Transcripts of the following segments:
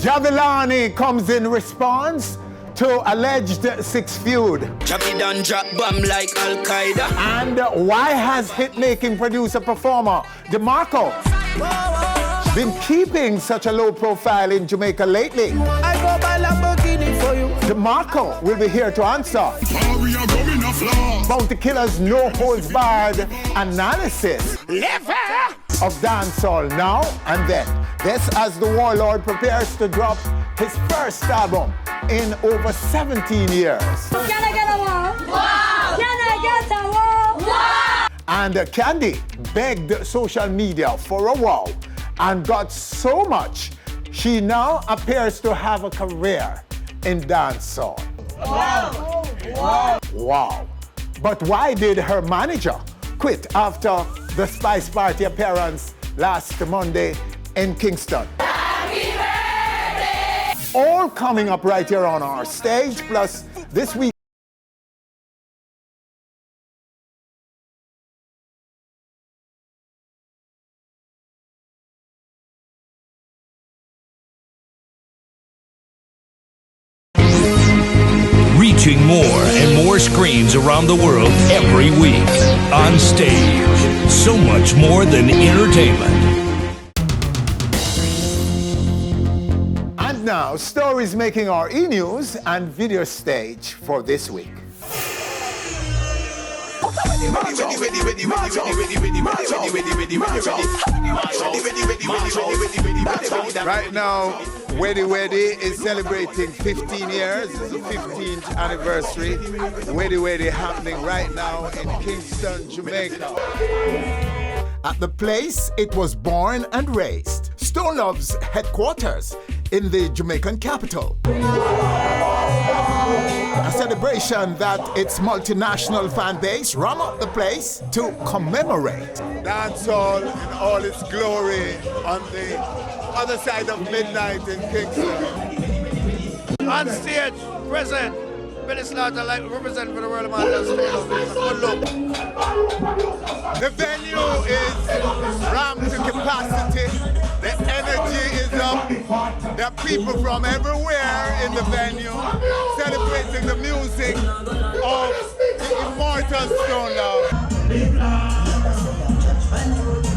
Jahvillani comes in response to alleged sex feud. Chappy done drop bomb like Al-Qaeda. And why has hit-making producer-performer Demarco been keeping such a low profile in Jamaica lately? I go by Lamborghini for you. Demarco will be here to answer. Bounty Killer's no-holds-barred analysis of dancehall now and then. This as the warlord prepares to drop his first album in over 17 years. Can I get a wall? Wow! Can I get a wall? Wow! And Candy begged social media for a wow and got so much, she now appears to have a career in dancehall. Wow! Wow! Wow! But why did her manager quit after the Spice Party appearance last Monday in Kingston? All coming up right here on our stage, plus this week. Reaching more and more screens around the world every week. On Stage, so much more than entertainment. And now, stories making our e-news and video stage for this week. Right now, Weddy Weddy is celebrating 15 years. It's the 15th anniversary. Weddy Weddy happening right now in Kingston, Jamaica. At the place it was born and raised, Stone Love's headquarters in the Jamaican capital. A celebration that its multinational fan base ran up the place to commemorate. Dancehall in all its glory on the other side of midnight in Kingston. On stage, present, Billy Slaughter, like represent for the world of man. Good look. The venue is rammed to capacity. The energy is up. There are people from everywhere in the venue celebrating the music of the immortal Stone Love.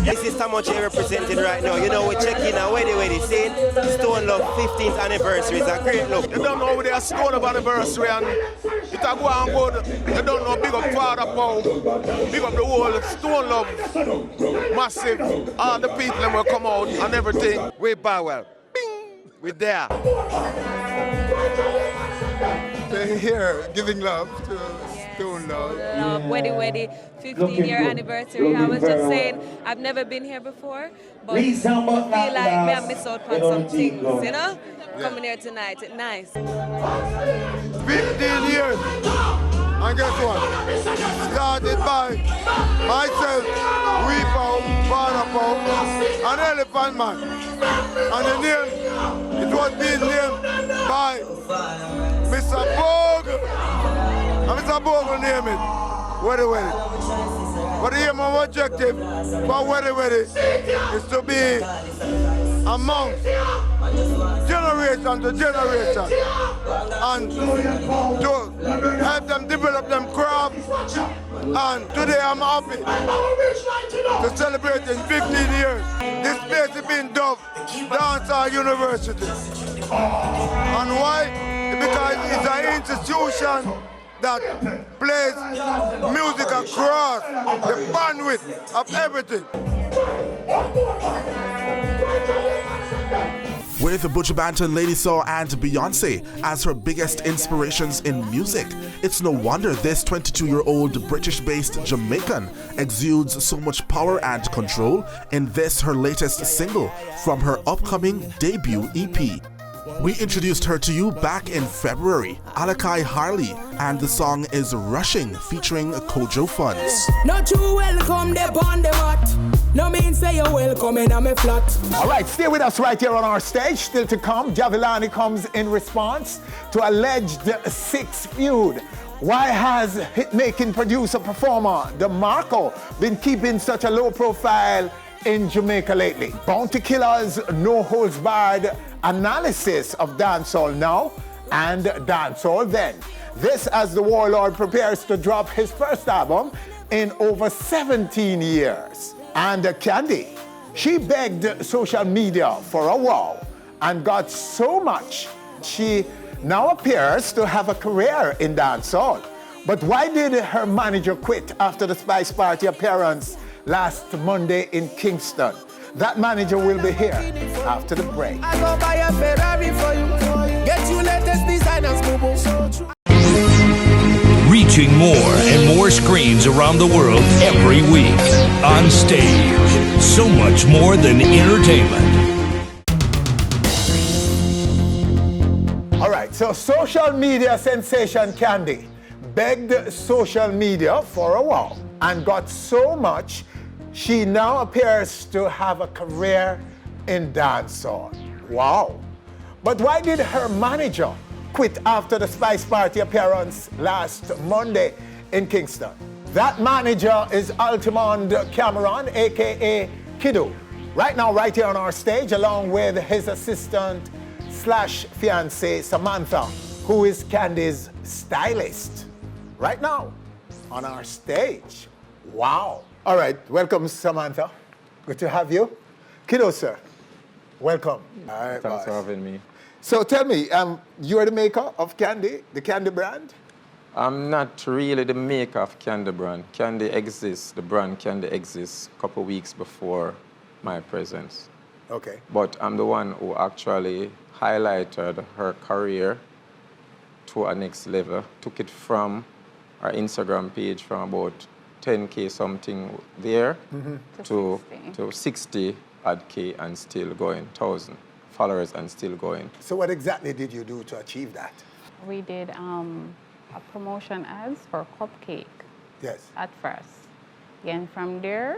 This is how much represented right now. You know, we're checking out where they saying Stone Love 15th anniversary is a great look. You don't know where they are Stone Love anniversary and it a go on good. You don't know big up Father Paul, big up the whole Stone Love, massive. All the people that will come out and everything. We Powell, bing, we're there. They're here giving love to Stone Love. Weddy Weddy 15-year anniversary. I was just saying, I've never been here before, but I feel like I miss out on some things, you know? Coming here tonight, it's nice. 15 years. And guess what? Started by myself, Weepow, Father Pow, and Elephant Man. And the name, it was being named by Mr. Bogue. And Mr. Bogue will name it Weddy Weddy. But the aim of objective for Weddy Weddy is to be amongst generation to generation and to help them develop them craft. And today I'm happy to celebrate in 15 years. This place is being dubbed Dancehall University. And why? Because it's an institution that plays music across the bandwidth of everything. With Butcher Banton, Lady Saw, and Beyonce as her biggest inspirations in music, it's no wonder this 22-year-old British-based Jamaican exudes so much power and control in this, her latest single from her upcoming debut EP. We introduced her to you back in February, Alakai Harley, and the song is Rushing, featuring Kojo Funds. Not you welcome the on the mat. No mean say you're welcome in a flat. All right, stay with us right here on our stage. Still to come, Jahvillani comes in response to alleged sex feud. Why has hit-making producer-performer Demarco been keeping such a low profile in Jamaica lately? Bounty Killer's no-holds-barred analysis of dancehall now and dancehall then. This as the Warlord prepares to drop his first album in over 17 years. And Candy, she begged social media for a wow and got so much. She now appears to have a career in dancehall. But why did her manager quit after the Spice Party appearance last Monday in Kingston? That manager will be here after the break. I go buy a Ferrari for you. Get you latest designers, boo-boo. Reaching more and more screens around the world every week. On Stage. So much more than entertainment. All right, so social media sensation Candy begged social media for a while and got so much, she now appears to have a career in dancehall. Wow. But why did her manager quit after the Spice Party appearance last Monday in Kingston? That manager is Altamont Cameron, aka Kiddo. Right now, right here on our stage, along with his assistant slash fiancée Samantha, who is Candy's stylist. Right now, on our stage. Wow. All right, welcome Samantha. Good to have you. Kiddo, sir, welcome. All right, Thanks for having me. So tell me, you're the maker of Candy, the Candy brand? I'm not really the maker of Candy brand. Candy exists, the brand Candy exists a couple weeks before my presence. Okay. But I'm the one who actually highlighted her career to a next level, took it from our Instagram page from about 10K something there to 60 odd K and still going, 1,000 followers and still going. So what exactly did you do to achieve that? We did a promotion ads for Cupcake. Yes. At first. And from there,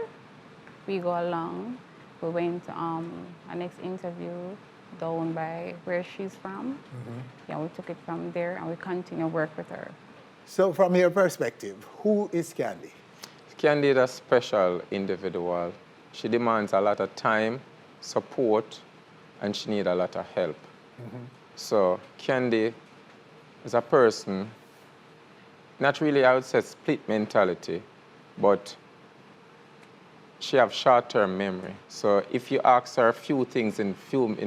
we go along. We went to our next interview down by where she's from. Yeah, we took it from there and we continue to work with her. So from your perspective, who is Candy? Candy is a special individual. She demands a lot of time, support, and she needs a lot of help. So Candy is a person, not really, I would say, split mentality, but she has short-term memory. So if you ask her a few things in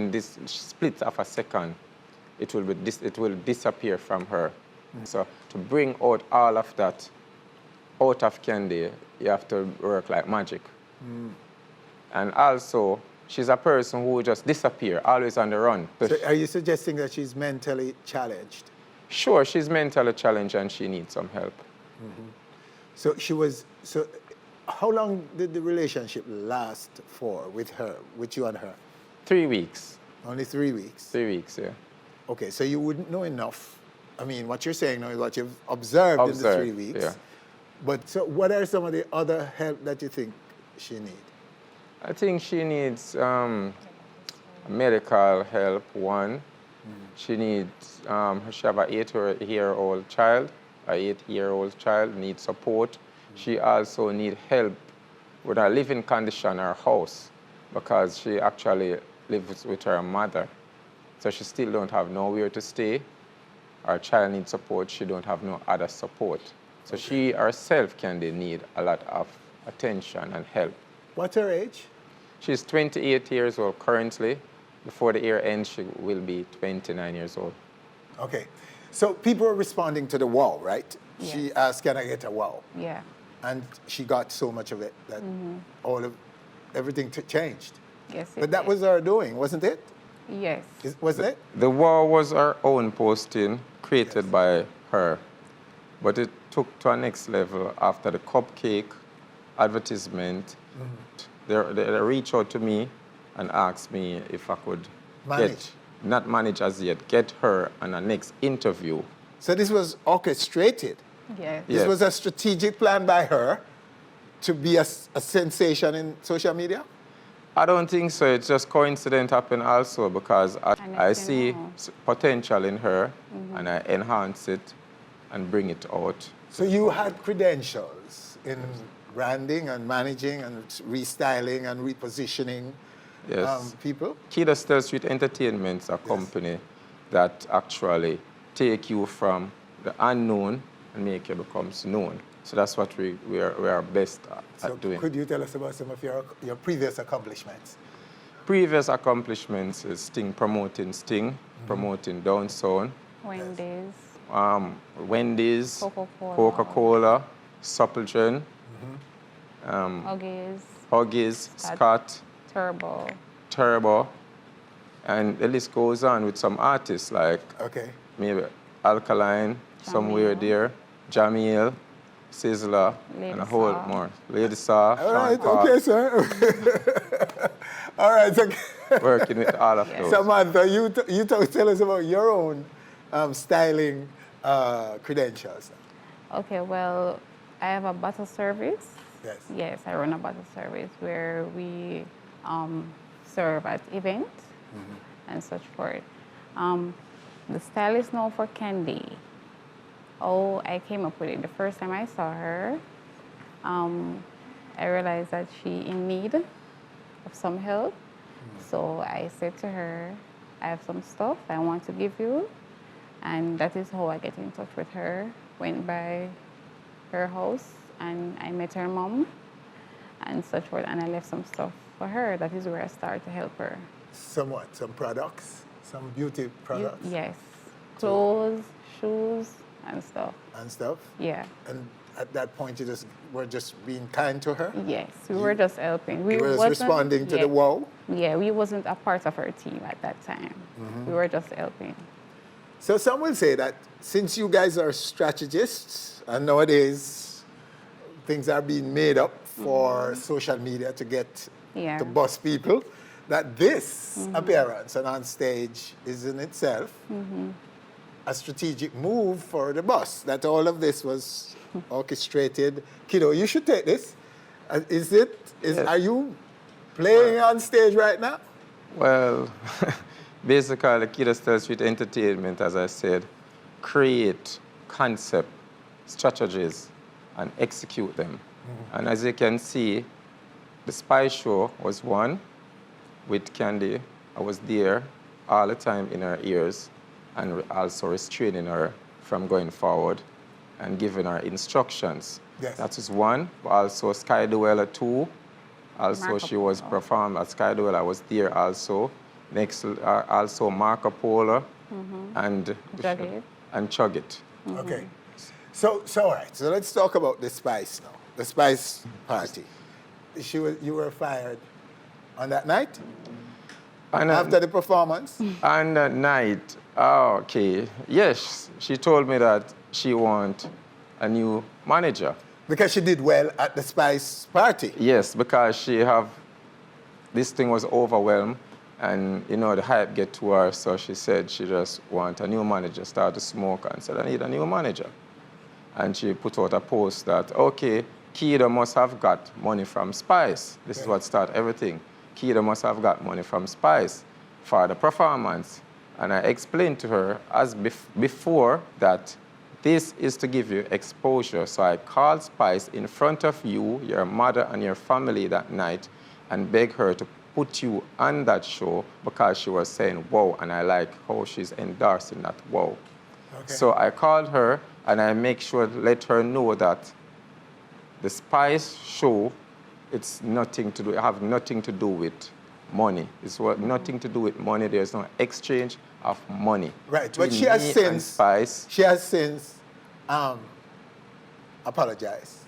this split of a second, it will disappear from her. So to bring out all of that out of Candy, you have to work like magic. And also, she's a person who will just disappear, always on the run. So are you suggesting that she's mentally challenged? Sure, she's mentally challenged and she needs some help. So how long did the relationship last for with you and her? 3 weeks. Only 3 weeks? 3 weeks, yeah. Okay, so you wouldn't know enough. I mean, what you're saying now is what you've observed in the 3 weeks. Yeah. But so what are some of the other help that you think she needs? I think she needs medical help, one. She needs, she have an 8-year-old child. An 8-year-old child needs support. She also needs help with her living condition, her house, because she actually lives with her mother. So she still don't have nowhere to stay. Her child needs support. She don't have no other support. So she herself can need a lot of attention and help. What's her age? She's 28 years old currently. Before the year ends, she will be 29 years old. Okay. So people are responding to the wow, right? Yes. She asked, can I get a wow? Yeah. And she got so much of it that everything changed. Yes, But that was her doing, wasn't it? Yes. Wasn't it? The war was her own posting created by her, but it took to a next level after the Cupcake advertisement. They reached out to me and asked me if I could not manage as yet, get her on a next interview. So this was orchestrated. Yes. This was a strategic plan by her to be a sensation in social media? I don't think so. It's just coincidence happened also because I see potential in her and I enhance it and bring it out. So you had credentials in branding and managing and restyling and repositioning Yes. people? Kida Still Street Entertainment's a company that actually take you from the unknown and make you become known. So that's what we are best at doing. Could you tell us about some of your previous accomplishments? Previous accomplishments is promoting Dancehall, Wendy's, Coca-Cola, Suppleton, Huggies, Scott, Turbo, and the list goes on with some artists like maybe Alkaline, somewhere there, Jamil, Sizzler, and a whole lot more. Lady Saw, all right, okay, sir. All right, so working with all of those. Samantha, you tell us about your own styling credentials. Okay, well, I have a bottle service. Yes. Yes, I run a bottle service where we serve at events and such forth. The style is known for Candy. Oh, I came up with it. The first time I saw her, I realized that she in need of some help. So I said to her, I have some stuff I want to give you. And that is how I get in touch with her. Went by her house and I met her mom and such forth, and I left some stuff for her. That is where I started to help her. Somewhat, some products, some beauty products? Yes, clothes, shoes, and stuff. And stuff? Yeah. And at that point, you were just being kind to her? Yes, we were just helping. We were responding to the wow? Yeah, we wasn't a part of her team at that time. We were just helping. So some will say that since you guys are strategists, and nowadays things are being made up for social media to get to bus people, that this appearance and on stage is in itself a strategic move for the bus, that all of this was orchestrated. Kiddo, you should take this. Are you playing on stage right now? Well, basically, Kida Still Street Entertainment, as I said, create concept, strategies, and execute them. And as you can see, the Spy Show was one with Candy. I was there all the time in her ears and also restraining her from going forward and giving her instructions. Yes. That is one, but also Sky Dweller 2. Also, she was performed at Sky Dweller. I was there also. Next, also Marco Polo and Chug It. Okay. So all right. So let's talk about the Spice now. The Spice party. You were fired on that night? After the performance? On that night, okay. Yes, she told me that she wants a new manager. Because she did well at the Spice party? Yes, because this thing was overwhelmed and, the hype get to her, so she said she just want a new manager, start to smoke and said, I need a new manager. And she put out a post that, okay, Kida must have got money from Spice. This is what started everything. Kida must have got money from Spice for the performance. And I explained to her as before that this is to give you exposure. So I called Spice in front of you, your mother, and your family that night and begged her to put you on that show because she was saying, wow, and I like how she's endorsing that wow. Okay. So I called her and I make sure to let her know that the Spice show, it's nothing to do, have nothing to do with money. It's nothing to do with money. There's no exchange of money. Right, but she has since apologized.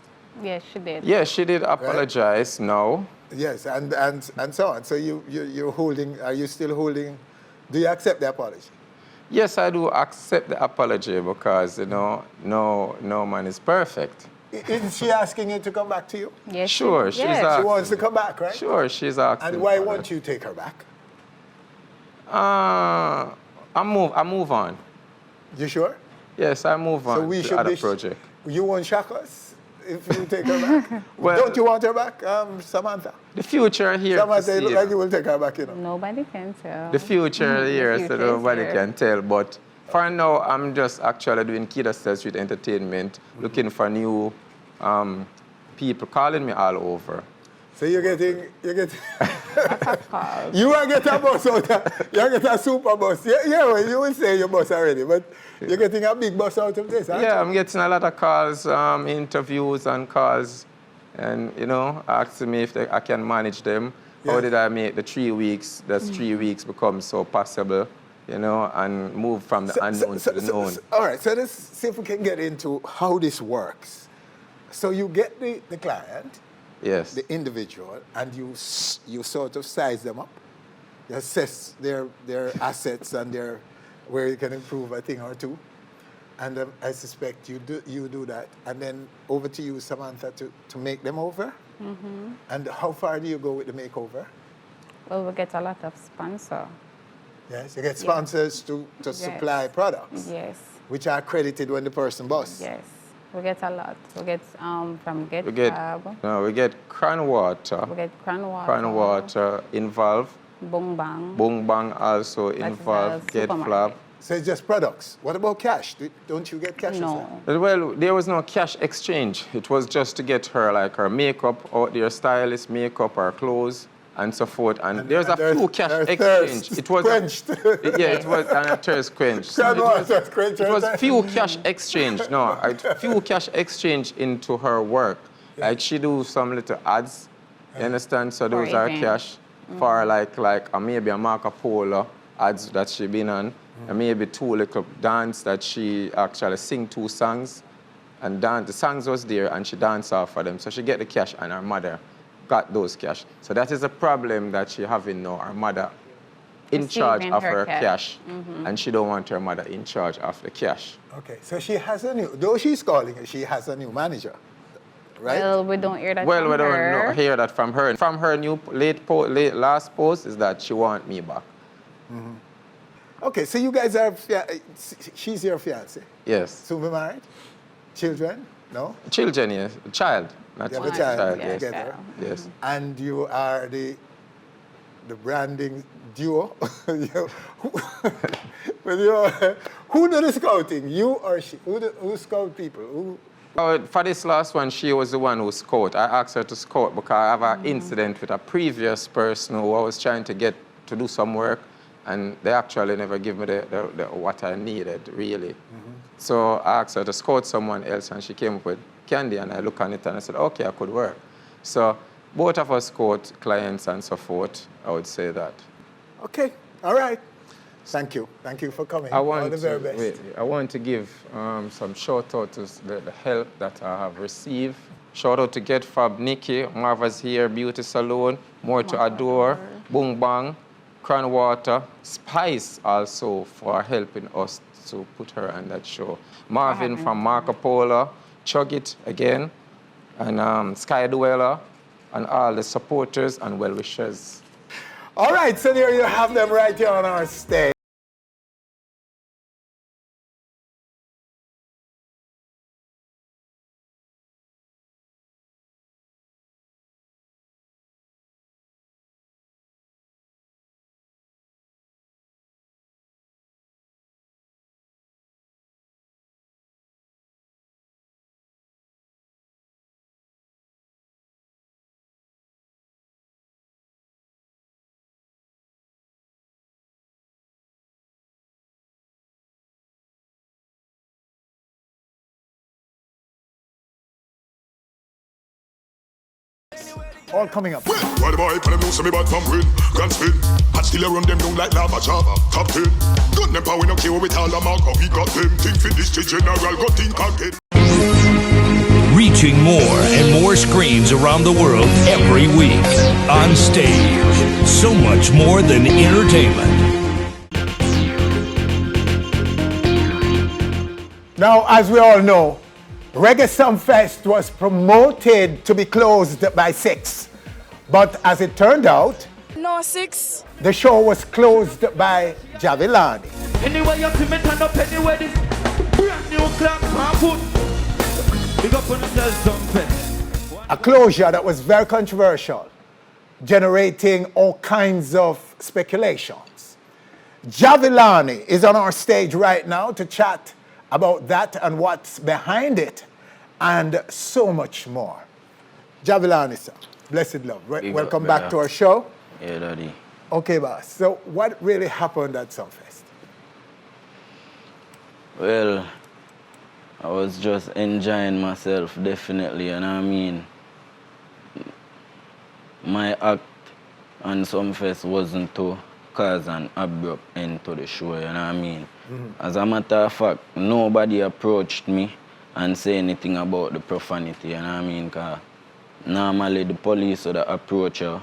Yes, she did. Yes, she did apologize now. Yes, and so on. So you're holding, are you still holding, do you accept the apology? Yes, I do accept the apology because, no man is perfect. Isn't she asking you to come back to you? Yes. Sure, she's asking. She wants to come back, right? Sure, she's asking. And why won't you take her back? I move on. You sure? Yes, I move on to other project. You won't shock us if you take her back? Well, don't you want her back, Samantha? The future here. Samantha, it look like you will take her back, Nobody can tell. The future here, so nobody can tell. But for now, I'm just actually doing Kida Still Street Entertainment, looking for new people calling me all over. So you're getting Lots of calls. You are get a bus out of, you get a super bus. Yeah, well, you will say your bus already, but you're getting a big bus out of this, aren't you? Yeah, I'm getting a lot of calls, interviews and calls, and, you know, asking me if I can manage them. How did I make the 3 weeks, that's 3 weeks become so possible, you know, and move from the unknown to the known. All right, so let's see if we can get into how this works. So you get the client, yes, the individual, and you sort of size them up. You assess their assets and where you can improve a thing or two. And I suspect you do that. And then over to you, Samantha, to make them over. Mm-hmm. And how far do you go with the makeover? Well, we get a lot of sponsors. Yes, you get sponsors to supply products. Yes. Which are credited when the person busts. Yes. We get a lot. We get from Get we get Crown Water. We get Crown Water. Crown Water involved. Boom Bang. Boom Bang also involved. Get Flap. So it's just products. What about cash? Don't you get cash? No. Well, there was no cash exchange. It was just to get her like her makeup out there, stylist makeup, her clothes, and so forth. And there's a few cash exchange. It was quenched. It was a thirst quenched. So it was few cash exchange. No, few cash exchange into her work. Like she do some little ads. You understand? So those are cash for like maybe a Marco Polo ads that she been on. And maybe 2 little dance that she actually sing 2 songs and dance. The songs was there and she danced off for them. So she get the cash and her mother got those cash. So that is a problem that she having now. Her mother in charge of her cash. And she don't want her mother in charge of the cash. Okay, so she has a new, though she's calling it, she has a new manager, right? Well, we don't hear that well, from we her. don't hear that from her. From her new last post is that she want me back. Okay, so you guys are, she's your fiance? Yes. Soon be married? Children? No? Children, yes. A child. Not you have a child yes. together? Yes. And you are the branding duo? Who do the scouting, you or she? Who scout people? For this last one, she was the one who scout. I asked her to scout because I have an incident with a previous person who I was trying to get to do some work. And they actually never give me the what I needed, really. So I asked her to scout someone else, and she came up with Candy, and I looked on it, and I said, okay, I could work. So both of us scout clients and so forth, I would say that. Okay, all right. Thank you. Thank you for coming. All the very best. I want to give some shout-out to the help that I have received. Shout-out to Get Fab, Nikki, Marva's Hair, Beauty Salon, More to Adore, Boom Bang, Crown Water, Spice also for helping us to put her on that show. Marvin from Marco Polo, Chug It again, and Sky Dweller, and all the supporters and well-wishers. All right, so there you have them right here on our stage. All coming up. Why the boy can know me bad from win? Grand spin. And still run them down like lava Java. Top 10. Gun them power, we don't care with all the mark. We got them. Think for this general. Got think again. Reaching more and more screens around the world every week. On stage. So much more than entertainment. Now, as we all know, Reggae Sumfest was promoted to be closed by 6. But as it turned out, no 6. The show was closed by Jahvillani. Anyway, you see me turn up anyway, this brand new clock, my foot. Big up on yourself, Sumfest. A closure that was very controversial, generating all kinds of speculations. Jahvillani is on our stage right now to chat about that and what's behind it, and so much more. Jahvillani, sir, blessed love. Welcome back to our show. Yeah, Daddy. Okay, boss. So what really happened at Sumfest? Well, I was just enjoying myself, definitely, you know what I mean? My act on Sumfest wasn't to cause an abrupt end to the show, you know what I mean? As a matter of fact, nobody approached me and say anything about the profanity, you know what I mean? Because normally the police would approach you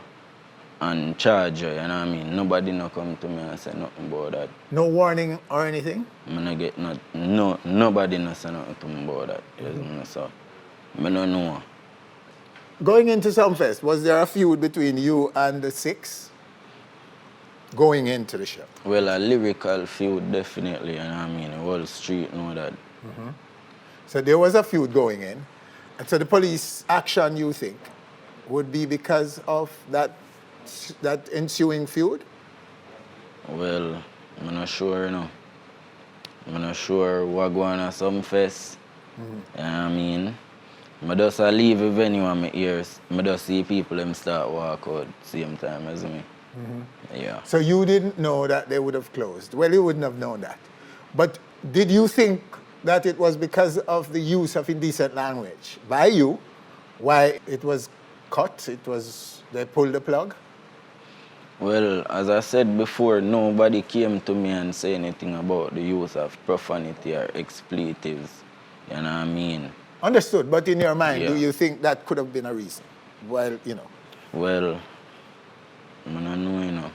and charge you, you know what I mean? Nobody no come to me and say nothing about that. No warning or anything? I no get nobody no say nothing to me about that. So I don't know. Going into Sumfest, was there a feud between you and the Six? Going into the show? Well, a lyrical feud, definitely, you know what I mean? The whole street know that. So there was a feud going in. And so the police action, you think, would be because of that ensuing feud? Well, I'm not sure, you know. I'm not sure what going on Sumfest. You know what I mean? I just leave the venue and my ears. I just see people them start walk out same time as me. Yeah. So you didn't know that they would have closed? Well, you wouldn't have known that. But did you think that it was because of the use of indecent language by you why it was cut? They pulled the plug? Well, as I said before, nobody came to me and say anything about the use of profanity or expletives. You know what I mean? Understood, but in your mind, Yeah. do you think that could have been a reason? Well, you know. Well, I don't know, you know.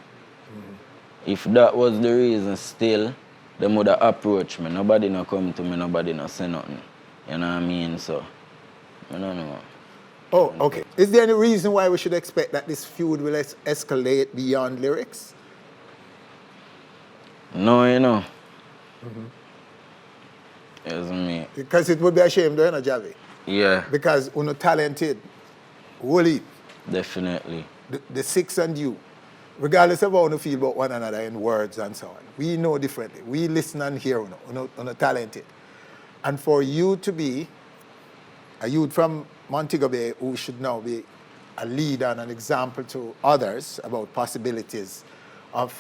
If that was the reason still, they would have approached me. Nobody no come to me, nobody no say nothing. You know what I mean? So, I don't know. Oh, okay. Is there any reason why we should expect that this feud will escalate beyond lyrics? No, you know. Yes, me. Because it would be a shame, don't you, Javi? Yeah. Because you're talented, Wooly, Definitely. the Six and you, regardless of how you feel about one another in words and so on, we know differently. We listen and hear, you're talented. And for you to be a youth from Montego Bay who should now be a leader and an example to others about possibilities of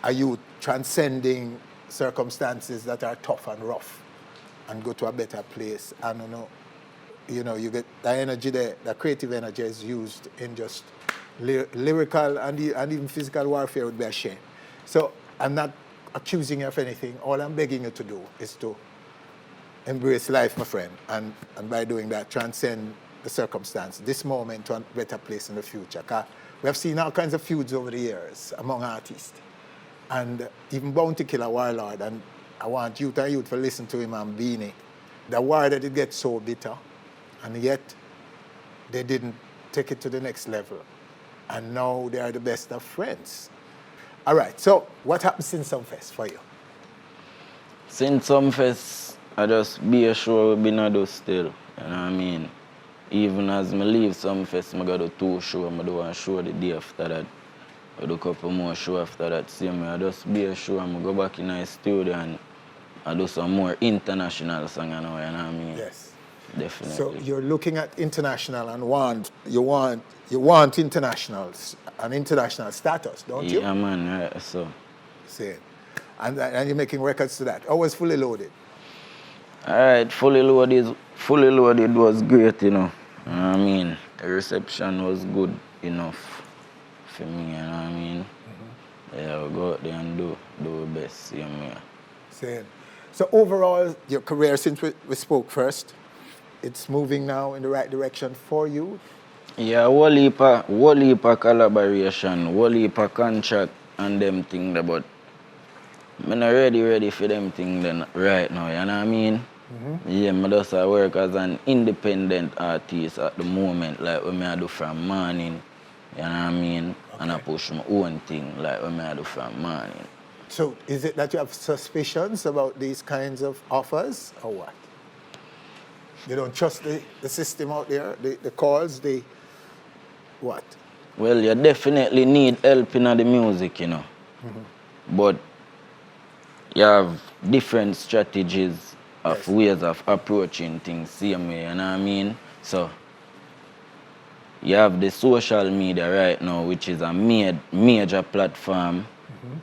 a youth transcending circumstances that are tough and rough and go to a better place. And you get the energy there, the creative energy is used in just lyrical and even physical warfare would be a shame. So I'm not accusing you of anything. All I'm begging you to do is to embrace life, my friend, and by doing that, transcend the circumstance, this moment to a better place in the future. 'Cause we have seen all kinds of feuds over the years among artists. And even Bounty Killer Warlord, and I want youth to listen to him and Beanie. The war that it gets so bitter, and yet they didn't take it to the next level. And now they are the best of friends. All right, so what happened since Sumfest for you? Since Sumfest, I just be sure we not do still. You know what I mean? Even as I leave Sumfest, I got to 2 shows. I do one show the day after that. I do a couple more shows after that. Same way, I just be sure I go back in the studio and I do some more international songs now, you know what I mean? Yes. Definitely. So you're looking at international and you want internationals, an international status, don't you? Yeah, man, right, so. Same. And you're making records to that. Always Fully Loaded. All right, Fully Loaded was great, you know. You know what I mean? The reception was good enough for me, you know what I mean? Yeah, we'll go out there and do the best, same way. Same. So overall, your career, since we spoke first, it's moving now in the right direction for you? Yeah, whole heap of collaboration, whole heap of contract and them things, but I'm not ready for them things then right now, you know what I mean? Yeah, I just work as an independent artist at the moment, like what I do from morning, you know what I mean? Okay. And I push my own thing, like what I do from morning. So is it that you have suspicions about these kinds of offers, or what? You don't trust the system out there, the calls, what? Well, you definitely need help in the music, you know. But you have different strategies of ways of approaching things, same way, you know what I mean? So, you have the social media right now, which is a major platform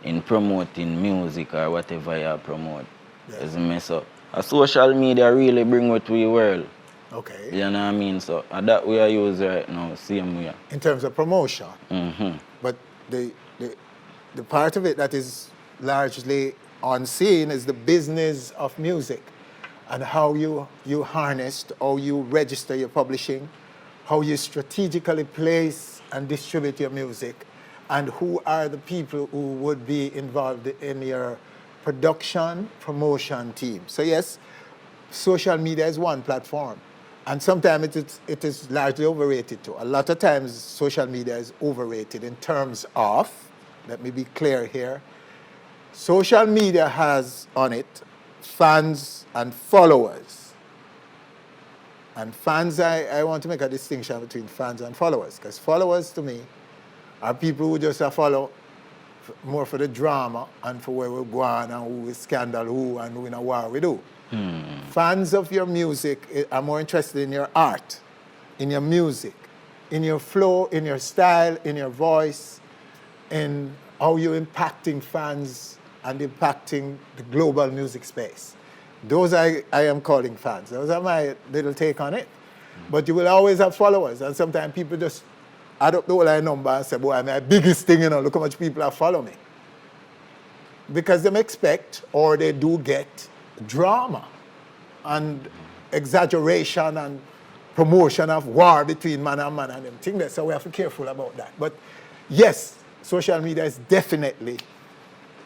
in promoting music or whatever you promote. It's a mess up. A social media really bring out to the world. Okay. You know what I mean? So that we are using right now, same way. In terms of promotion. But the part of it that is largely unseen is the business of music and how you harnessed, how you register your publishing, how you strategically place and distribute your music, and who are the people who would be involved in your production, promotion team. So yes, social media is one platform. And sometimes it is largely overrated too. A lot of times social media is overrated in terms of, let me be clear here, social media has on it fans and followers. And fans, I want to make a distinction between fans and followers, because followers to me are people who just follow more for the drama and for where we go on and who we scandal who and who in a war we do. Fans of your music are more interested in your art, in your music, in your flow, in your style, in your voice, in how you're impacting fans and impacting the global music space. Those I am calling fans. Those are my little take on it. But you will always have followers, and sometimes people just add up the whole number and say, boy, my biggest thing, look how much people are following me. Because they expect, or they do get, drama and exaggeration and promotion of war between man and man and them things. So we have to be careful about that. But yes, social media is definitely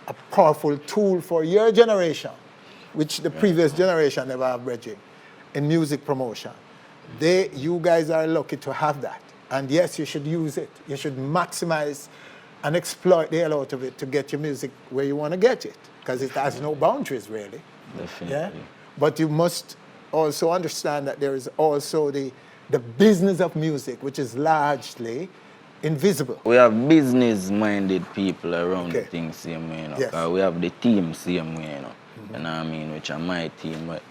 a powerful tool for your generation, which the previous generation never have bridging, in music promotion. You guys are lucky to have that. And yes, you should use it. You should maximize and exploit the hell out of it to get your music where you want to get it, because it has no boundaries, really. Definitely. Yeah? But you must also understand that there is also the business of music, which is largely invisible. We have business-minded people around the thing same way, Yes. We have the team same way, you know what I mean, which are my team. But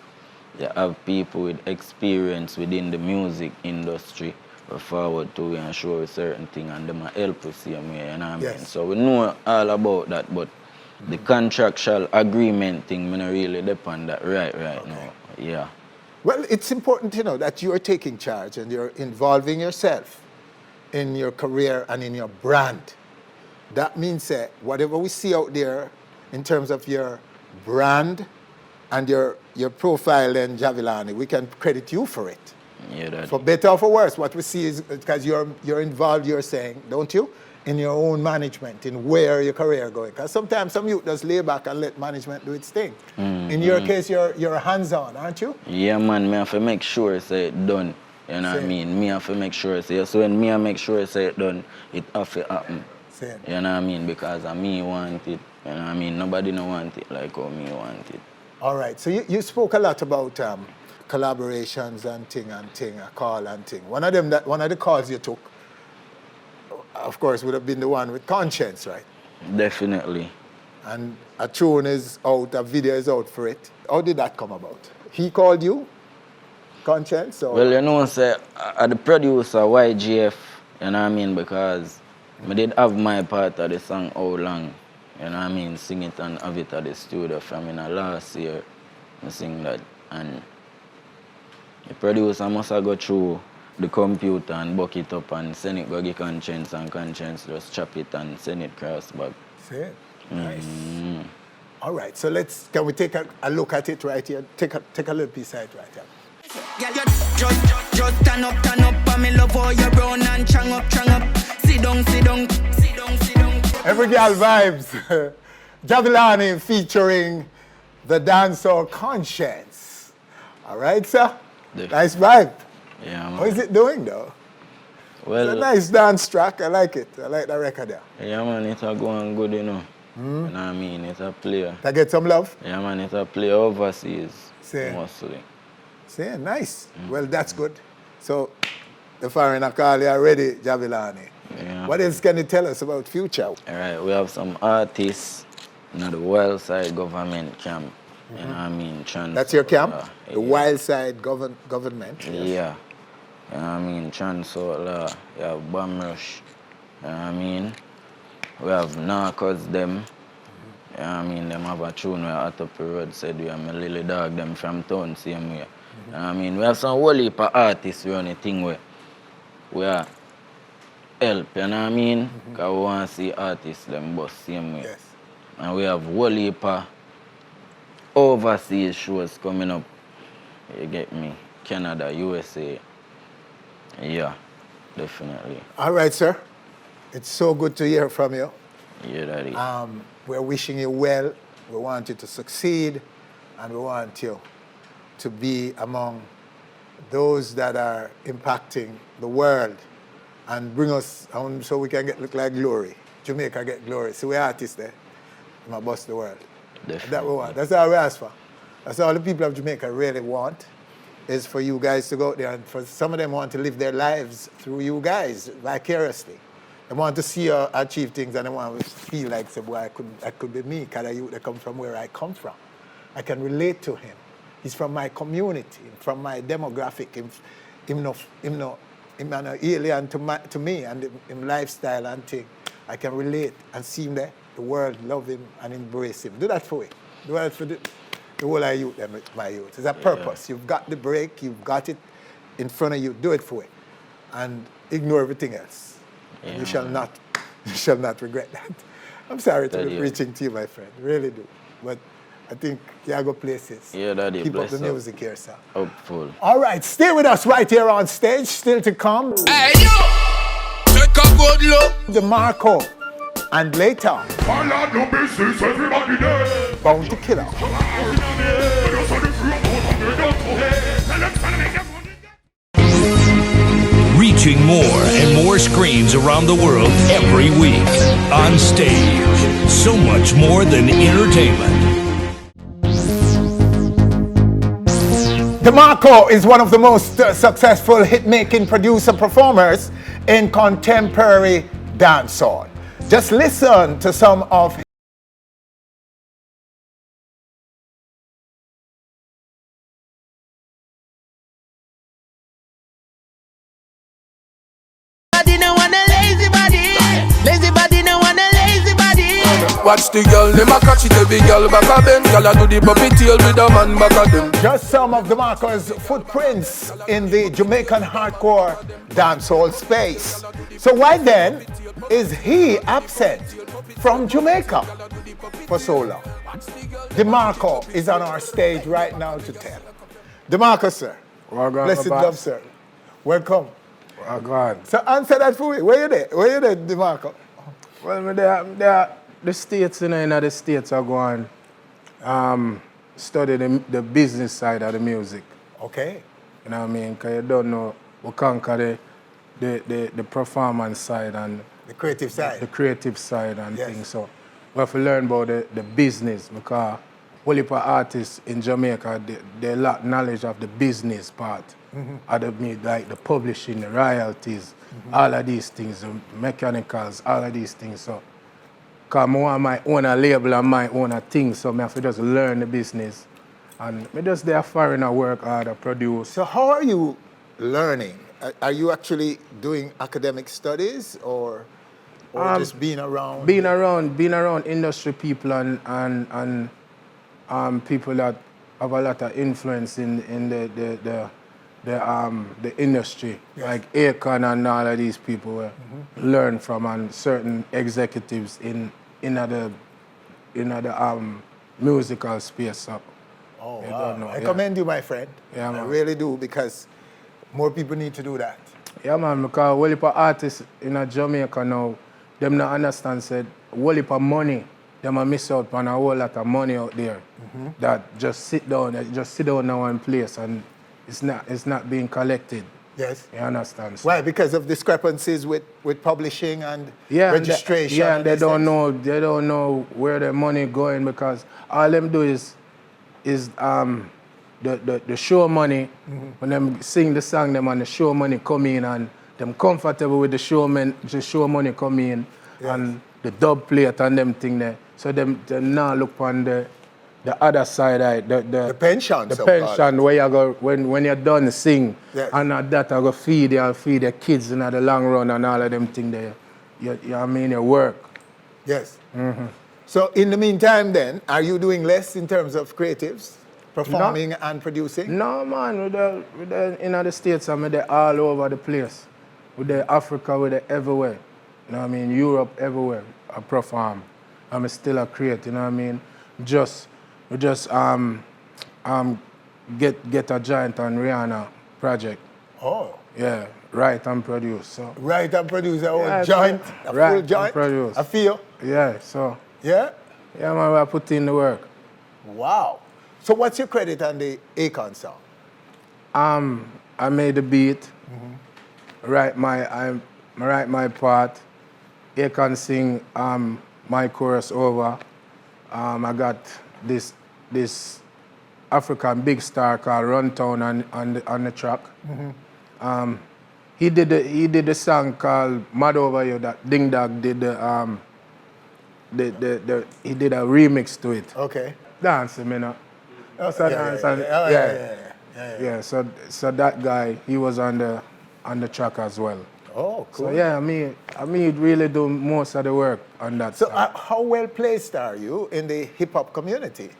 you have people with experience within the music industry or forward to and show a certain thing, and them help us same way, you know what I mean? So we know all about that, but the contractual agreement thing, I don't really depend on that right now. Yeah. Well, it's important to know that you are taking charge and you're involving yourself in your career and in your brand. That means that whatever we see out there in terms of your brand and your profile in Jahvillani, we can credit you for it. Yeah, for better or for worse, what we see is, because you're involved, you're saying, don't you, in your own management, in where your career going. Because sometimes some youth just lay back and let management do its thing. In your case, you're hands-on, aren't you? Yeah, man, me have to make sure say it done. You know what I mean? Me have to make sure say, so when me make sure say it done, it have to happen. Same. You know what I mean? Because me want it. You know what I mean? Nobody no want it like how me want it. All right, so you spoke a lot about collaborations and thing, a call and thing. One of the calls you took, of course, would have been the one with Conscience, right? Definitely. And a tune is out, a video is out for it. How did that come about? He called you, Conscience? Or? Well, you know, say, the producer, YGF, you know what I mean, because I did have my part of the song How Long, you know what I mean, sing it and have it at the studio from last year, I sing that, and the producer must have go through the computer and buck it up and send it go get Conscience, and Conscience just chop it and send it cross back. See it? Nice. All right, so can we take a look at it right here? Take a little piece of it right here. Girl, you just turn up, and me love all you run and chang up. Sit down. Every girl vibes. Jahvillani featuring the Dancehall Conscience. All right, sir? Nice vibe. Yeah, man. How is it doing, though? Well, it's a nice dance track. I like it. I like the record there. Yeah, man, it's a going good, you know. You know what I mean? It's a player. That get some love? Yeah, man, it's a player overseas. Mostly. See, nice. Well, that's good. So, the foreigner call you already, Jahvillani. Yeah. What else can you tell us about future? All right, we have some artists in the Wild Side government camp. You know what I mean? That's your camp? The Wild Side government? Yes. Yeah. You know what I mean? Chancellor, you have Bam Rush. You know what I mean? We have Narcos them. You know what I mean? Them have a tune where Hot Up the Road said we have my Lily Dog them from town same way. You know what I mean? We have some whole heap of artists we on the thing where we are help, you know what I mean? Because we want to see artists them bust same way. Yes. And we have whole heap of overseas shows coming up. You get me? Canada, USA. Yeah, definitely. All right, sir. It's so good to hear from you. Yeah, Daddy. We're wishing you well. We want you to succeed, and we want you to be among those that are impacting the world and bring us on so we can look like glory. Jamaica get glory. See, we're artists there. We must bust the world. Definitely. That we want. That's all we ask for. That's all the people of Jamaica really want, is for you guys to go out there, and for some of them want to live their lives through you guys vicariously. They want to see you achieve things, and they want to feel like, say, boy, that could be me, because I come from where I come from. I can relate to him. He's from my community, from my demographic. Him no alien to me, and him lifestyle and thing. I can relate and see him there. The world love him and embrace him. Do that for me. Do that for the whole of youth, my youth. It's a purpose. You've got the break. You've got it in front of you. Do it for it. And ignore everything else. Yeah. You shall not regret that. I'm sorry to be preaching to you, my friend. Really do. But I think you go places. Yeah, Daddy. Keep up the music here, sir. Hopeful. All right, stay with us right here on stage. Still to come. Hey, yo! Take a good look. Demarco. And later, Warlord, no business, everybody there. Bounty Killer. Reaching more and more screens around the world every week. On stage, so much more than entertainment. Demarco is one of the most successful hit-making producer-performers in contemporary dancehall. Just listen to some of Watch the girl, them a catch it every girl back of them. Girl a do the puppy tail with a man back of them. just some of Demarco's footprints in the Jamaican hardcore dancehall space. So why then is he absent from Jamaica for so long? Demarco is on our stage right now to tell. Demarco, sir. Blessed love, sir. Welcome. Oh, God. So answer that for me. Where you there? Where you there, Demarco? Well, the States, in the States are going study the business side of the music. Okay. You know what I mean? Because you don't know, we conquer the performance side and the creative side. The creative side and Yes. things. So we have to learn about the business, because whole heap of artists in Jamaica, they lack knowledge of the business part. Of like the publishing, the royalties, all of these things, the mechanicals, all of these things. So, because I want my own label and my own thing, so I have to just learn the business. And I just there foreign work hard to produce. So how are you learning? Are you actually doing academic studies or just being around? Being around industry people and people that have a lot of influence in the industry, Yes. like Akon and all of these people learn from, and certain executives in the musical space. So Oh, you wow. don't know, I yeah. commend you, my friend. Yeah, I man. really do, because more people need to do that. Yeah, man, because whole heap of artists in Jamaica now, them not understand, said, whole heap of money, them a miss out on a whole lot of money out there that just sit down in one place, and it's not being collected. Yes. You understand? Why? Because of discrepancies with publishing and registration. And they don't know where their money going, because all them do is the show money. When them sing the song, them and the show money come in, and them comfortable with the show money come in, and the dub plate and them thing there. So them now look on the the other side, the pension. The pension where you go when you're done sing, yes. and that I go feed the kids in the long run and all of them things there. I mean, your work. Yes. Mm-hmm. So in the meantime, then, are you doing less in terms of creatives, performing and producing? No, man. With the in the States, I'm there all over the place. With the Africa, with the everywhere. You know what I mean? Europe, everywhere. I perform. I'm still a creator. You know what I mean? We just get a giant on Rihanna project. Oh. Yeah. Write and produce. So. Write and produce a whole joint, a full joint. Produce. I feel. Yeah. So. Yeah. Yeah, man. I put in the work. Wow. So what's your credit on the Akon song? I made the beat. Mm-hmm. Write my part. Akon sing my chorus over. I got this African big star called Runtown on the track. Mm-hmm. He did the song called Mad Over You that Ding Dog did he did a remix to it. Okay. Dancing, you know. Yeah. So that guy, he was on the track as well. Oh, cool. So yeah, I mean, really do most of the work on that. So how well placed are you in the hip hop community?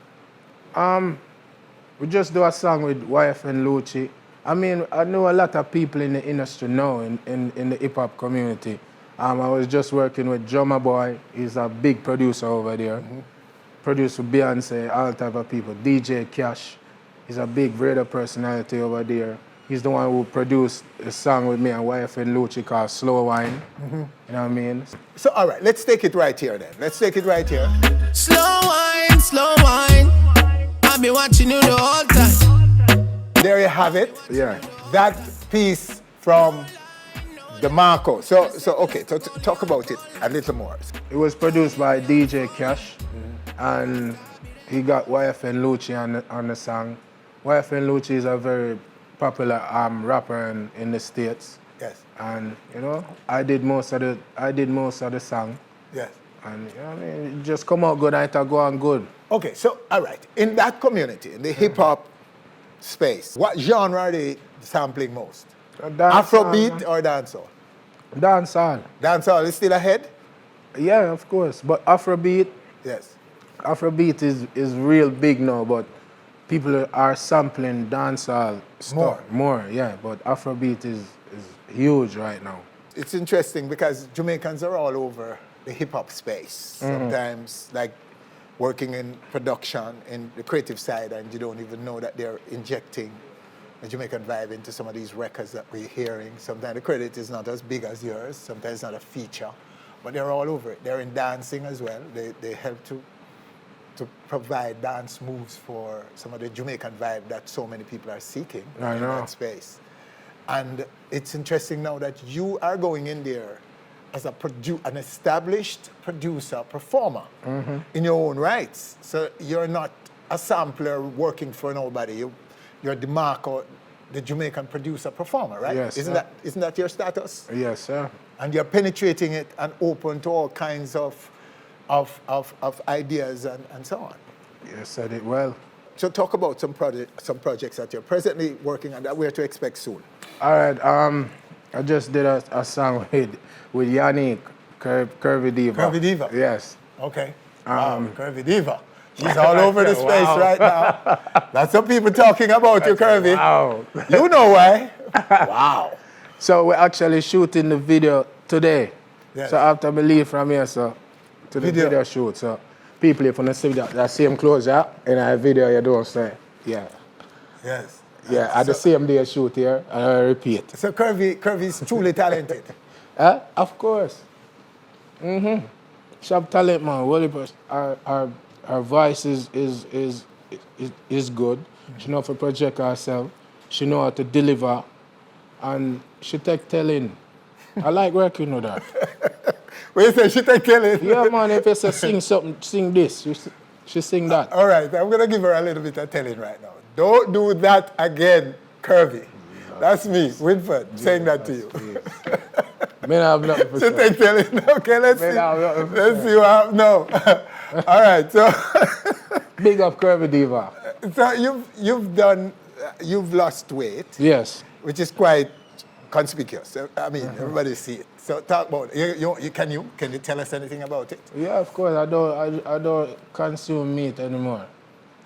We just do a song with YFN Lucci. I mean, I know a lot of people in the industry now in the hip hop community. I was just working with Drummer Boy. He's a big producer over there. Mm-hmm. Produced for Beyonce, all type of people. DJ Cash, he's a big radio personality over there. He's the one who produced a song with me and YFN Lucci called Slow Wine. Mm-hmm. You know what I mean? So, all right, let's take it right here then. Let's take it right here. Slow wine, slow wine. I've been watching you the whole time. There you have it. Yeah. That piece from Demarco. So okay, so talk about it a little more. It was produced by DJ Cash, and he got YFN Lucci on the song. YFN Lucci is a very popular rapper in the States. Yes. And you know, I did most of the song. Yes. And you know what I mean, it just come out good and it'll go on good. Okay, so all right, in that community, in the hip hop space, what genre are they sampling most? Afrobeat or dancehall? Dancehall. Dancehall is still ahead? Yeah, of course. But Afrobeat. Yes. Afrobeat is real big now, but people are sampling dancehall stuff more, yeah. But Afrobeat is huge right now. It's interesting because Jamaicans are all over the hip-hop space. Mm-hmm. Sometimes, like, working in production, in the creative side, and you don't even know that they're injecting a Jamaican vibe into some of these records that we're hearing. Sometimes the credit is not as big as yours. Sometimes it's not a feature. But they're all over it. They're in dancing as well. They help to provide dance moves for some of the Jamaican vibe that so many people are seeking in that space. And it's interesting now that you are going in there as an established producer, performer in your own rights. So you're not a sampler working for nobody. You're Demarco, the Jamaican producer, performer, right? Yes. Isn't that your status? Yes, sir. And you're penetrating it and open to all kinds of ideas and so on. You said it well. So talk about some projects that you're presently working on that we're to expect soon. All right. I just did a song with Yannick, Curvy Diva. Curvy Diva? Yes. Okay. Curvy Diva. She's all over the space right now. That's some people talking about you, Curvy. Wow. You know why. Wow. So we're actually shooting the video today. Yes. So after we leave from here, to the video shoot. So people, if you see that same clothes, yeah, in a video you don't say, yeah. Yes. Yeah, at the same day shoot here, and I repeat. So Curvy is truly talented. Of course. Mm-hmm. She have talent, man. Well, her voice is good. She know how to project herself. She know how to deliver, and she take telling. I like working with her. When you say she take telling? Yeah, man. If you say sing something, sing this. She sing that. All right, I'm gonna give her a little bit of telling right now. Don't do that again, Curvy. That's me, Winford, saying that to you. I have nothing for so take telling. Okay, let's see what happens. No. All right, so big up Curvy Diva. So you've lost weight. Yes. Which is quite conspicuous. I mean, everybody see it. So talk about it. Can you tell us anything about it? Yeah, of course. I don't consume meat anymore.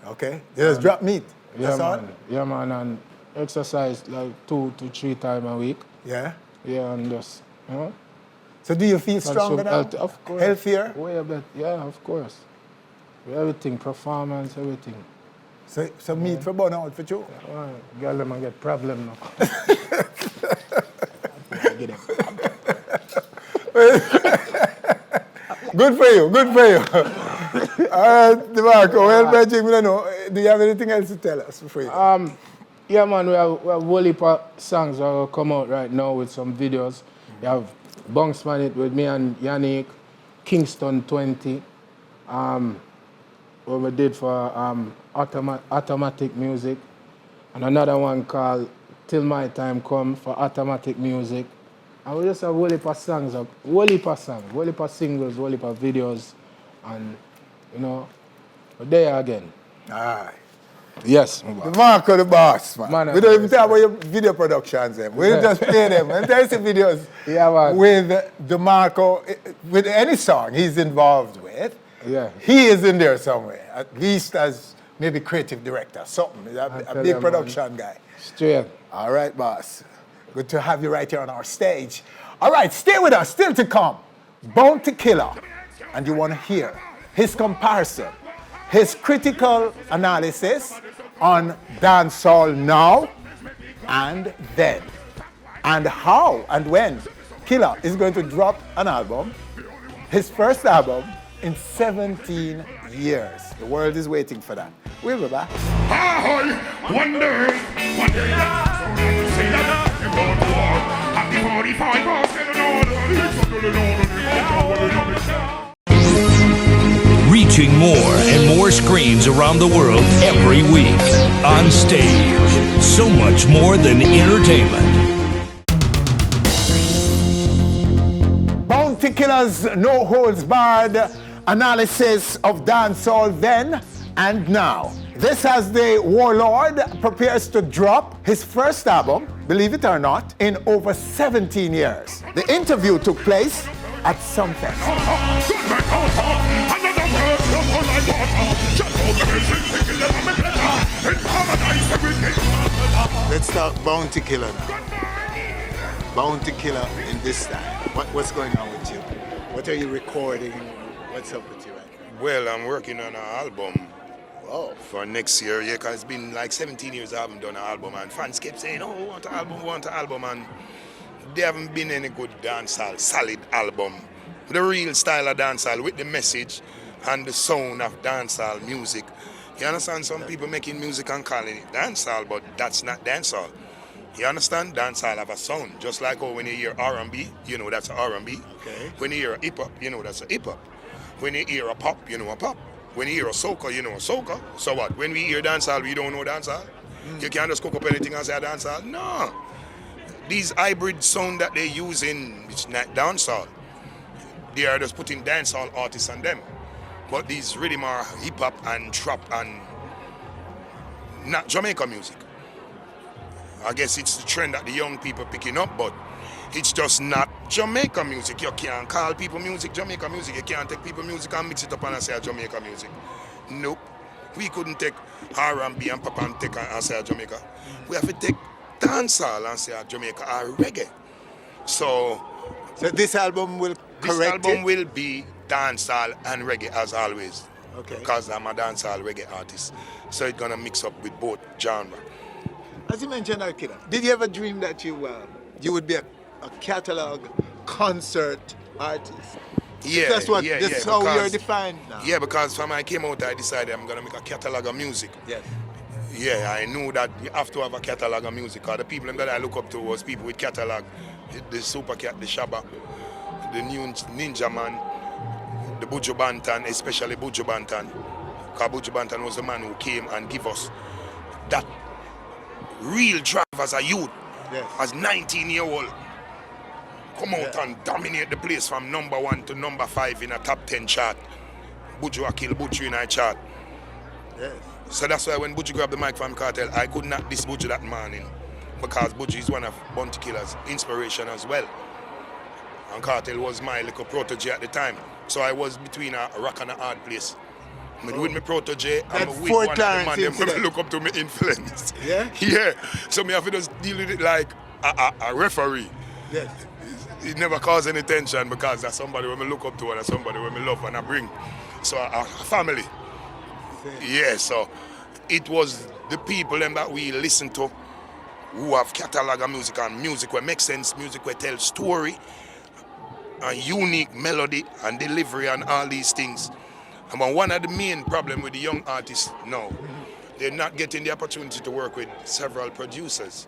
Okay. You just drop meat. That's all? Yeah, man, and exercise like 2 to 3 times a week. Yeah. Yeah, and just So do you feel stronger now? Of course. Healthier? Way better. Yeah, of course. Everything, performance, everything. So meat for burn out for you? Yeah, girl, them get problem now. Good for you. All right, Demarco, well, Bridget, we don't know. Do you have anything else to tell us before you? Yeah, man, we have a whole heap of songs that will come out right now with some videos. We have Bunks Man It with me and Yannick, Kingston 20. What we did for automatic music. And another one called Till My Time Come for automatic music. And we just have a whole heap of songs, whole heap of singles, whole heap of videos. And, we're there again. Aye. Yes. Demarco the boss, man. We don't even talk about your video productions, them. We just play them. And there's the videos with Demarco, with any song he's involved with. Yeah. He is in there somewhere, at least as maybe creative director, something. He's a big production guy. Straight. All right, boss. Good to have you right here on our stage. All right, stay with us. Still to come, Bounty Killer. And you want to hear his comparison, his critical analysis on dancehall now and then, and how and when Killer is going to drop an album, his first album in 17 years. The world is waiting for that. We'll be back. Wonder, one day say that happy 45 Reaching more and more screens around the world every week. On Stage. So much more than entertainment. Bounty Killer's no holds barred analysis of dancehall then and now. This as the warlord prepares to drop his first album, believe it or not, in over 17 years. The interview took place at Sumfest. Let's talk Bounty Killer now. Bounty Killer in this time. What's going on with you? What are you recording? What's up with you right now? Well, I'm working on an album for next year, because it's been like 17 years I haven't done an album, and fans kept saying, oh, we want an album, and there haven't been any good dancehall, solid album. The real style of dancehall with the message and the sound of dancehall music. You understand? Some people making music and calling it dancehall, but that's not dancehall. You understand? Dancehall have a sound, just like when you hear R&B, that's R&B. Okay. When you hear a hip-hop, that's a hip-hop. When you hear a pop, a pop. When you hear a soca, a soca. So what? When we hear dancehall, we don't know dancehall? You can't just cook up anything and say dancehall? No. These hybrid sound that they use it's not dancehall. They are just putting dancehall artists on them. But these rhythm are hip-hop and trap and not Jamaica music. I guess it's the trend that the young people picking up, but it's just not Jamaica music. You can't call people music Jamaica music. You can't take people music and mix it up and say Jamaica music. Nope. We couldn't take R&B and pop and take and say Jamaica. We have to take dancehall and say Jamaica or reggae. So this album will will be dancehall and reggae as always. Okay. Because I'm a dancehall reggae artist. So it's gonna mix up with both genre. As you mentioned, Killer, did you ever dream that you would be a catalog concert artist? Yeah, that's what. yeah, This is how you're defined now. Yeah, because when I came out, I decided I'm gonna make a catalog of music. Yes. Yeah, I knew that you have to have a catalog of music. Because the people that I look up to was people with catalog, the Super Cat, the Shabba, the new Ninja Man, the Buju Banton, especially Buju Banton. Because Buju Banton was the man who came and gave us that real drive as a youth, as 19-year-old. Come out and dominate the place from number 1 to number 5 in a top 10 chart. Buju a kill Buju in our chart. Yes. So that's why when Buju grabbed the mic from Cartel, I could not diss Buju that morning because Buju is one of Bounty Killer's inspiration as well. And Cartel was my little protege at the time. So I was between a rock and a hard place. With my protege, I'm with one of the man them look up to me influence. Yeah? Yeah. So me have to just deal with it like a referee. Yes. It never cause any tension because that's somebody when me look up to and that's somebody when me love and I bring. So a family. Yeah, so it was the people them that we listen to who have catalog of music and music where make sense, music where tell story, a unique melody and delivery and all these things. And one of the main problem with the young artists now, they're not getting the opportunity to work with several producers.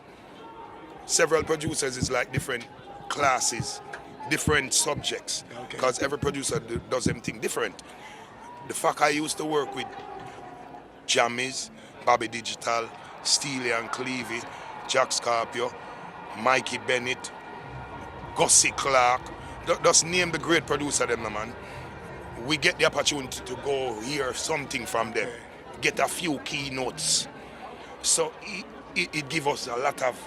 Several producers is like different classes, different subjects, because every producer does something different. The fact I used to work with Jammies, Bobby Digital, Steely and Clevie, Jack Scorpio, Mikey Bennett, Gussie Clark, just name the great producer them, man. We get the opportunity to go hear something from them, get a few keynotes. So it gives us a lot of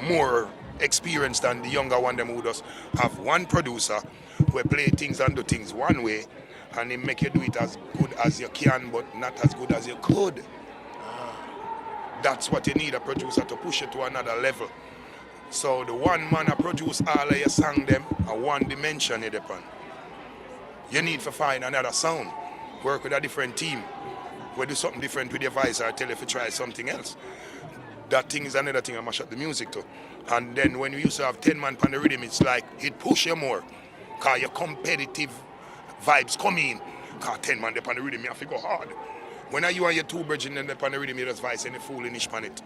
more experience than the younger one them who does have one producer who play things and do things one way and they make you do it as good as you can but not as good as you could. That's what you need, a producer to push it to another level. So the one man a produce all of your song them a one dimension it upon. You need to find another sound, work with a different team, we do something different with your voice or tell you to try something else. That thing is another thing I mash up the music to. And then when we used to have 10 man on the rhythm, it's like it push you more. Cause your competitive vibes come in. Cause 10 man on the rhythm, you have to go hard. When you and your two brethren on the rhythm, you just voice any foolish on it.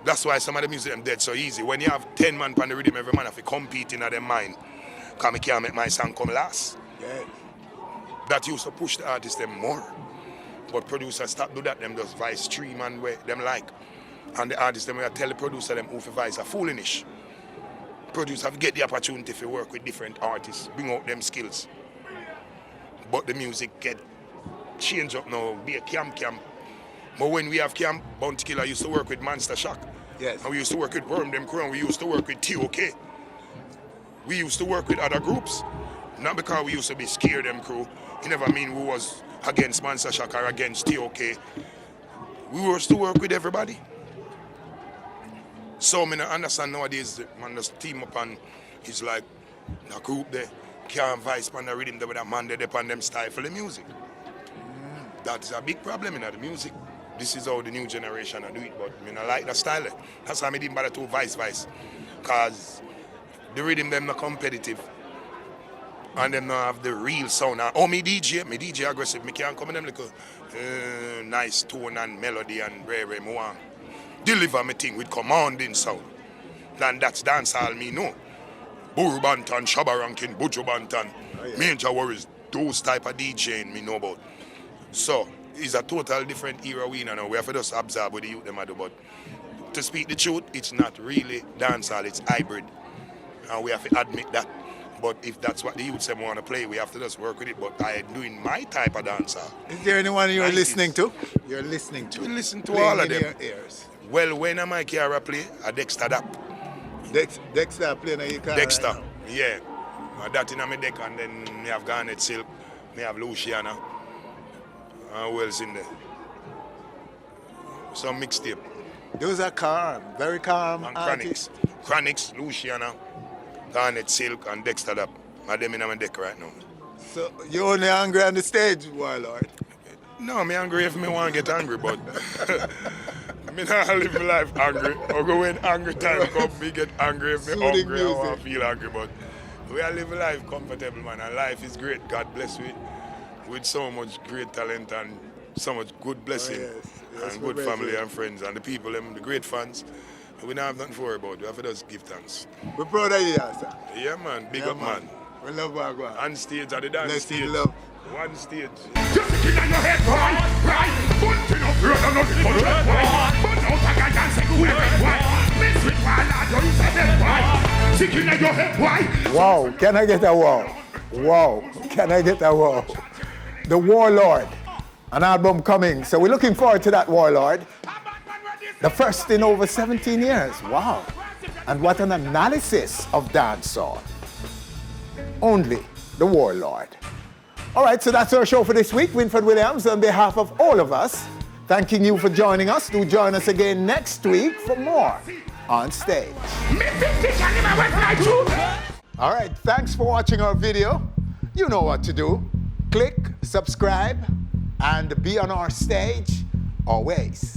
That's why some of the music them dead so easy. When you have 10 man on the rhythm, every man have to compete in their mind. Cause I can't make my song come last. Yeah. That used to push the artists them more. But producers stop do that, them just vice 3 man way them like. And the artists them will tell the producer them who for vice are foolish. Producers have get the opportunity to work with different artists, bring out them skills. But the music get change up now, be a camp. But when we have camp, Bounty Killer used to work with Monster Shock. Yes. And we used to work with Worm Them Crown, we used to work with TOK. We used to work with other groups. Not because we used to be scared them crew. It never mean we was against Monster Shock or against TOK. We used to work with everybody. So I understand nowadays, man just team up and it's like the group there can't vice on the rhythm there with a man there upon them stifle the music. That's a big problem in the music. This is how the new generation do it, but I like the style. That's why I didn't bother to vice. Cause the rhythm them not competitive. And them not have the real sound. And, me DJ aggressive. Me can't come in them little nice tone and melody and rare more. Deliver me thing with commanding sound. And that's dancehall me know. Buru Bantan, Shabba Rankin, Buju Bantan, Major Worries, those type of DJing me know about. So it's a total different era we know. We have to just observe what the youth them do. But to speak the truth, it's not really dancehall, it's hybrid. And we have to admit that. But if that's what the youths want to play, we have to just work with it. But I am doing my type of dancehall. Is there anyone you're listening to? You're listening to? We listen to Playing all of in them. your ears. Well, when am I Kiara play? A Dexter Dap. Dexter playing in your car. Dexter, right yeah. That in my deck, and then me have Garnet Silk, me have Luciana. Who else in there? Some mixtape. Those are calm, very calm. And artists. Chronics, Luciana, Garnet Silk, and Dexter Dap. And them in my deck right now. So you're only angry on the stage, warlord? No, me angry if me want to get angry, but me not live my life angry. Or go when angry time come, me get angry if me Soothing hungry, I want music. to feel angry. But we are living life comfortable, man, and life is great. God bless you with so much great talent and so much good blessing Yes, and good we family bless you. and friends and the people, them, the great fans. We don't have nothing to worry about. We have to just give thanks. We're proud of you, sir. Yeah, man. Big up, man. We love our God. On stage at the dance Blessed stage. love. One stage. Wow, can I get a wow? Wow, can I get a wow? The Warlord, an album coming. So we're looking forward to that Warlord. The first in over 17 years. Wow. And what an analysis of dancehall. Only the Warlord. All right, so that's our show for this week. Winfred Williams, on behalf of all of us, thanking you for joining us. Do join us again next week for more On Stage. All right, thanks for watching our video. You know what to do. Click, subscribe, and be on our stage always.